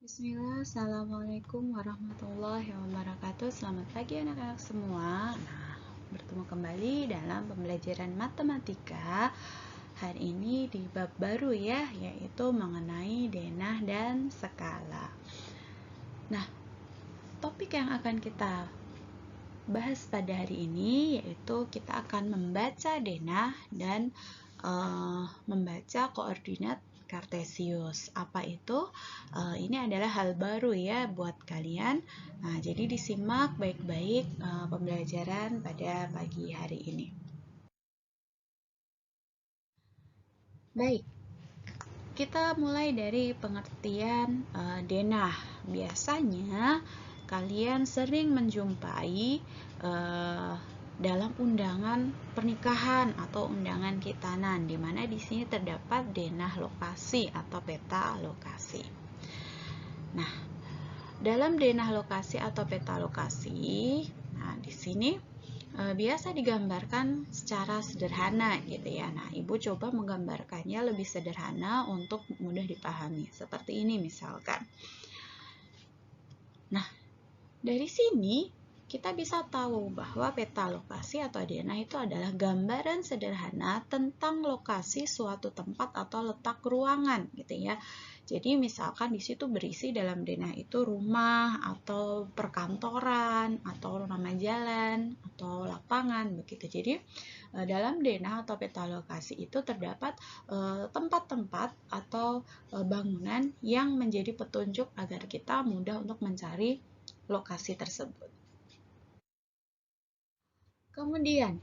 Bismillah, Assalamualaikum warahmatullahi wabarakatuh. Selamat pagi anak-anak semua. Bertemu kembali dalam pembelajaran matematika. Hari ini di bab baru ya, yaitu mengenai denah dan skala. Nah, topik yang akan kita bahas pada hari ini yaitu kita akan membaca denah dan membaca koordinat Kartesius. Apa itu? Ini adalah hal baru ya buat kalian. Nah, jadi disimak baik-baik pembelajaran pada pagi hari ini. Baik, kita mulai dari pengertian denah. Biasanya kalian sering menjumpai dalam undangan pernikahan atau undangan khitanan, di mana di sini terdapat denah lokasi atau peta lokasi. Nah, dalam denah lokasi atau peta lokasi, di sini biasa digambarkan secara sederhana gitu ya. Nah, Ibu coba menggambarkannya lebih sederhana untuk mudah dipahami. Seperti ini misalkan. Nah, dari sini kita bisa tahu bahwa peta lokasi atau denah itu adalah gambaran sederhana tentang lokasi suatu tempat atau letak ruangan gitu ya. Jadi misalkan di situ berisi dalam denah itu rumah atau perkantoran atau nama jalan atau lapangan begitu. Jadi dalam denah atau peta lokasi itu terdapat tempat-tempat atau bangunan yang menjadi petunjuk agar kita mudah untuk mencari lokasi tersebut. Kemudian,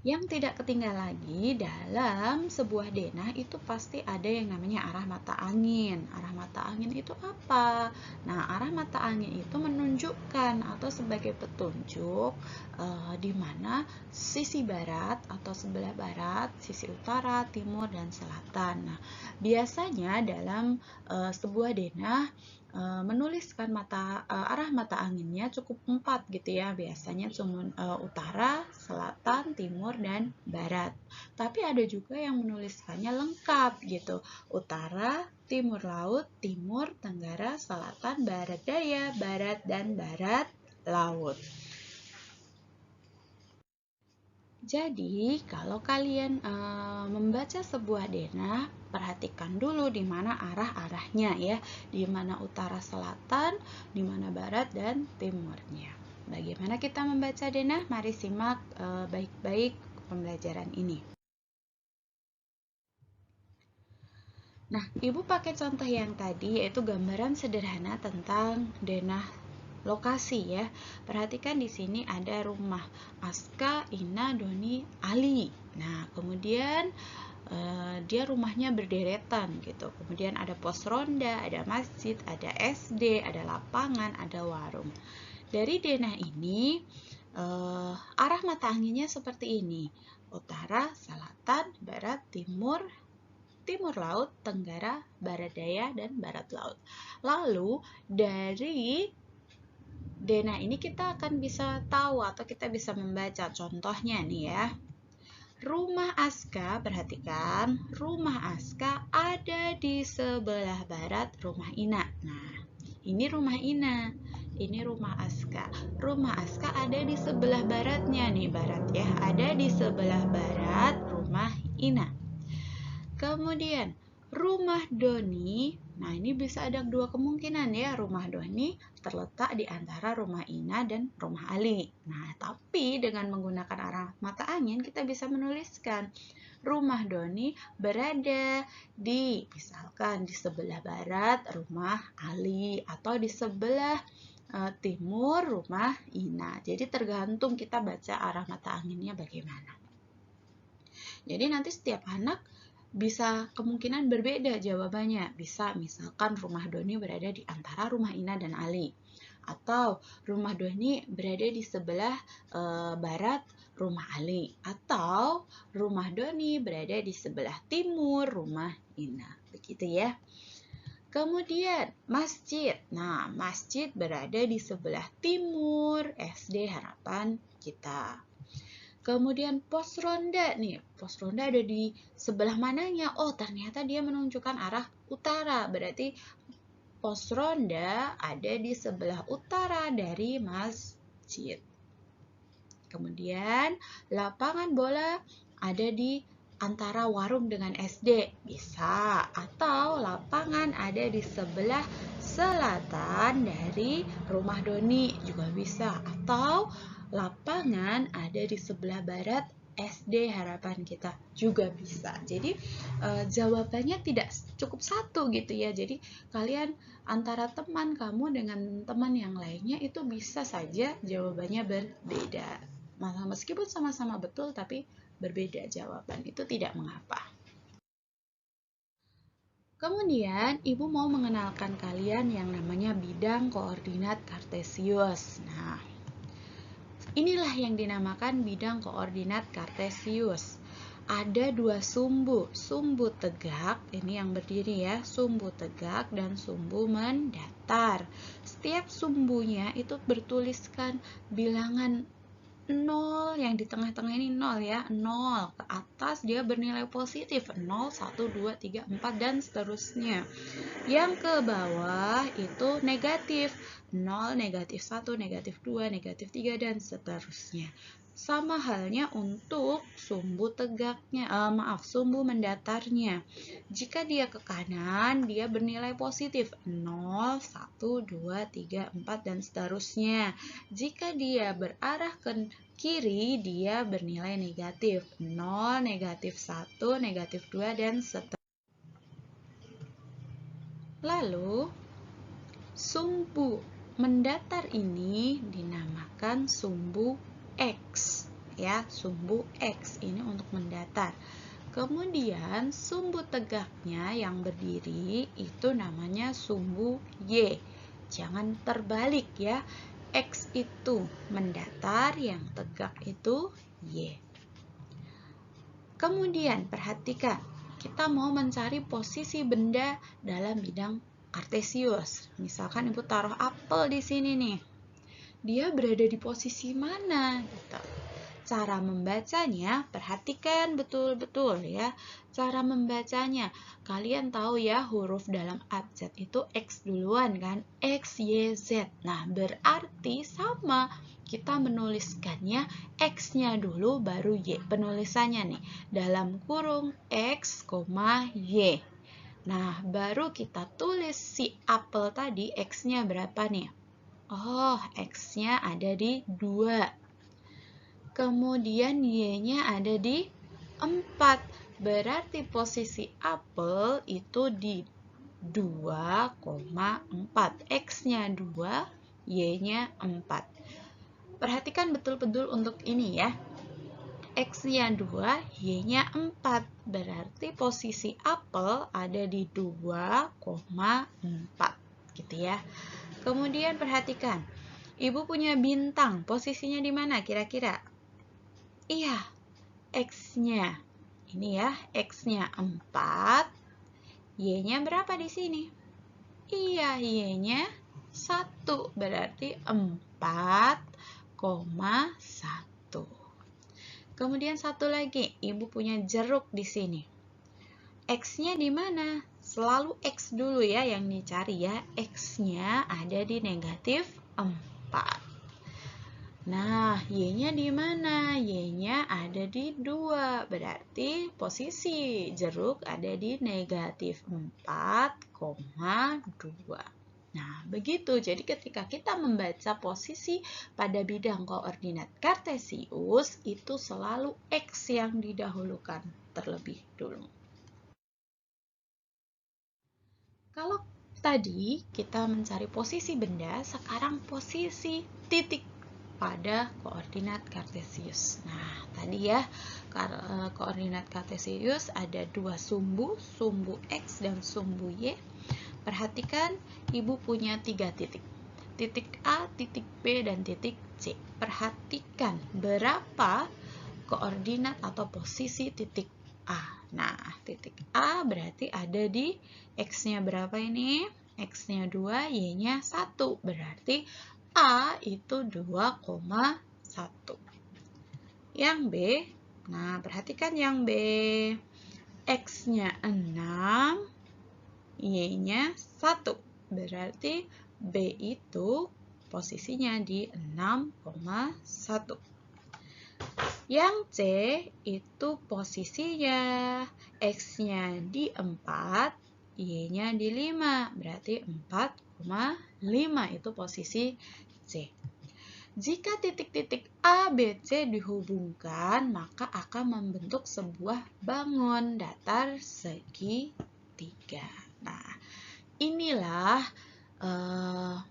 yang tidak ketinggalan lagi dalam sebuah denah itu pasti ada yang namanya arah mata angin. Arah mata angin itu apa? Nah, arah mata angin itu menunjukkan atau sebagai petunjuk di mana sisi barat atau sebelah barat, sisi utara, timur, dan selatan. Nah, biasanya dalam sebuah denah menuliskan arah mata anginnya cukup 4 gitu ya, biasanya cuma utara, selatan, timur, dan barat. Tapi ada juga yang menuliskannya lengkap gitu, utara, timur laut, timur, tenggara, selatan, barat daya, barat, dan barat laut. Jadi, kalau kalian membaca sebuah denah, perhatikan dulu di mana arah-arahnya ya, di mana utara selatan, di mana barat dan timurnya. Bagaimana kita membaca denah? Mari simak baik-baik pembelajaran ini. Nah, Ibu pakai contoh yang tadi yaitu gambaran sederhana tentang denah lokasi ya. Perhatikan di sini ada rumah Aska, Ina, Doni, Ali. Nah, kemudian dia rumahnya berderetan gitu. Kemudian ada pos ronda, ada masjid, ada SD, ada lapangan, ada warung. Dari denah ini arah mata anginnya seperti ini. Utara, selatan, barat, timur, timur laut, tenggara, barat daya, dan barat laut. Lalu dari denah ini kita akan bisa tahu atau kita bisa membaca contohnya nih ya. Rumah Aska, perhatikan, rumah Aska ada di sebelah barat rumah Ina. Nah, ini rumah Ina, ini rumah Aska. Rumah Aska ada di sebelah baratnya nih, barat ya, ada di sebelah barat rumah Ina. Kemudian rumah Doni, nah ini bisa ada dua kemungkinan ya, rumah Doni terletak di antara rumah Ina dan rumah Ali. Nah, tapi dengan menggunakan arah mata angin kita bisa menuliskan rumah Doni berada di, misalkan di sebelah barat rumah Ali atau di sebelah timur rumah Ina. Jadi tergantung kita baca arah mata anginnya bagaimana. Jadi nanti setiap anak bisa kemungkinan berbeda jawabannya. Bisa misalkan rumah Doni berada di antara rumah Ina dan Ali. Atau rumah Doni berada di sebelah barat rumah Ali. Atau rumah Doni berada di sebelah timur rumah Ina. Begitu ya. Kemudian masjid. Nah, masjid berada di sebelah timur SD Harapan Kita. Kemudian pos ronda nih, pos ronda ada di sebelah mananya? Oh, ternyata dia menunjukkan arah utara, berarti pos ronda ada di sebelah utara dari masjid. Kemudian lapangan bola ada di antara warung dengan SD, bisa. Atau lapangan ada di sebelah selatan dari rumah Doni, juga bisa. Atau lapangan ada di sebelah barat SD Harapan Kita, juga bisa. Jadi jawabannya tidak cukup satu gitu ya. Jadi kalian antara teman kamu dengan teman yang lainnya itu bisa saja jawabannya berbeda. Meskipun sama-sama betul tapi berbeda jawaban, itu tidak mengapa. Kemudian, Ibu mau mengenalkan kalian yang namanya bidang koordinat kartesius. Nah, inilah yang dinamakan bidang koordinat kartesius. Ada dua sumbu, sumbu tegak, ini yang berdiri ya, sumbu tegak dan sumbu mendatar. Setiap sumbunya itu bertuliskan bilangan 0, yang di tengah-tengah ini 0 ya, 0 ke atas dia bernilai positif, 0, 1, 2, 3, 4 dan seterusnya. Yang ke bawah itu negatif, 0, negatif 1, negatif 2, negatif 3 dan seterusnya. Sama halnya untuk sumbu tegaknya, sumbu mendatarnya. Jika dia ke kanan, dia bernilai positif 0, 1, 2, 3, 4 dan seterusnya. Jika dia berarah ke kiri, dia bernilai negatif 0, negatif 1, negatif 2 dan seterusnya. Lalu sumbu mendatar ini dinamakan sumbu X ya, sumbu X ini untuk mendatar. Kemudian sumbu tegaknya yang berdiri itu namanya sumbu Y. Jangan terbalik ya. X itu mendatar, yang tegak itu Y. Kemudian perhatikan, kita mau mencari posisi benda dalam bidang kartesius. Misalkan Ibu taruh apel di sini nih. Dia berada di posisi mana? Gitu. Cara membacanya, perhatikan betul-betul ya. Cara membacanya, kalian tahu ya huruf dalam abjad itu X duluan kan? X, Y, Z. Nah, berarti sama. Kita menuliskannya X-nya dulu baru Y. Penulisannya nih, dalam kurung X, Y. Nah, baru kita tulis si apel tadi X-nya berapa nih? Oh, X-nya ada di 2. Kemudian Y-nya ada di 4. Berarti posisi apel itu di 2,4. X-nya 2, Y-nya 4. Perhatikan betul-betul untuk ini ya. X-nya 2, Y-nya 4. Berarti posisi apel ada di 2,4. Gitu ya. Kemudian perhatikan, Ibu punya bintang, posisinya di mana kira-kira? Iya, X-nya. Ini ya, X-nya 4, Y-nya berapa di sini? Iya, Y-nya 1, berarti 4,1. Kemudian satu lagi, Ibu punya jeruk di sini. X-nya di mana? Selalu X dulu ya yang dicari ya. X-nya ada di negatif 4. Nah, Y-nya di mana? Y-nya ada di 2. Berarti posisi jeruk ada di negatif 4,2. Nah, begitu. Jadi ketika kita membaca posisi pada bidang koordinat kartesius, itu selalu X yang didahulukan terlebih dulu. Kalau tadi kita mencari posisi benda, sekarang posisi titik pada koordinat kartesius. Nah, tadi ya, koordinat kartesius ada dua sumbu, sumbu X dan sumbu Y. Perhatikan, Ibu punya 3 titik. Titik A, titik B, dan titik C. Perhatikan berapa koordinat atau posisi titik A. Nah, titik A berarti ada di X-nya berapa ini? X-nya 2, Y-nya 1. Berarti A itu 2,1. Yang B, nah perhatikan yang B. X-nya 6, Y-nya 1. berarti B itu posisinya di 6,1. Yang C itu posisinya X-nya di 4, Y-nya di 5, berarti 4,5 itu posisi C. Jika titik-titik A, B, C dihubungkan, maka akan membentuk sebuah bangun datar segitiga. Nah, inilah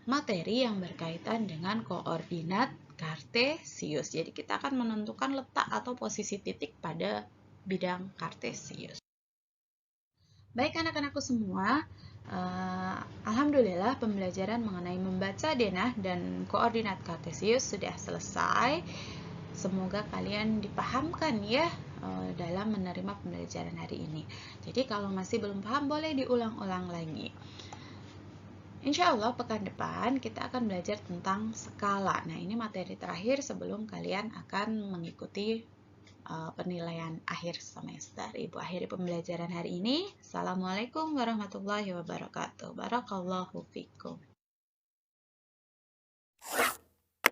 materi yang berkaitan dengan koordinat kartesius. Jadi kita akan menentukan letak atau posisi titik pada bidang kartesius. Baik anak-anakku semua, alhamdulillah pembelajaran mengenai membaca denah dan koordinat kartesius sudah selesai. Semoga kalian dipahamkan ya dalam menerima pembelajaran hari ini. Jadi kalau masih belum paham boleh diulang-ulang lagi. Insya Allah pekan depan kita akan belajar tentang skala. Nah, ini materi terakhir sebelum kalian akan mengikuti penilaian akhir semester. Ibu akhiri pembelajaran hari ini. Assalamualaikum warahmatullahi wabarakatuh. Barakallahu fikum.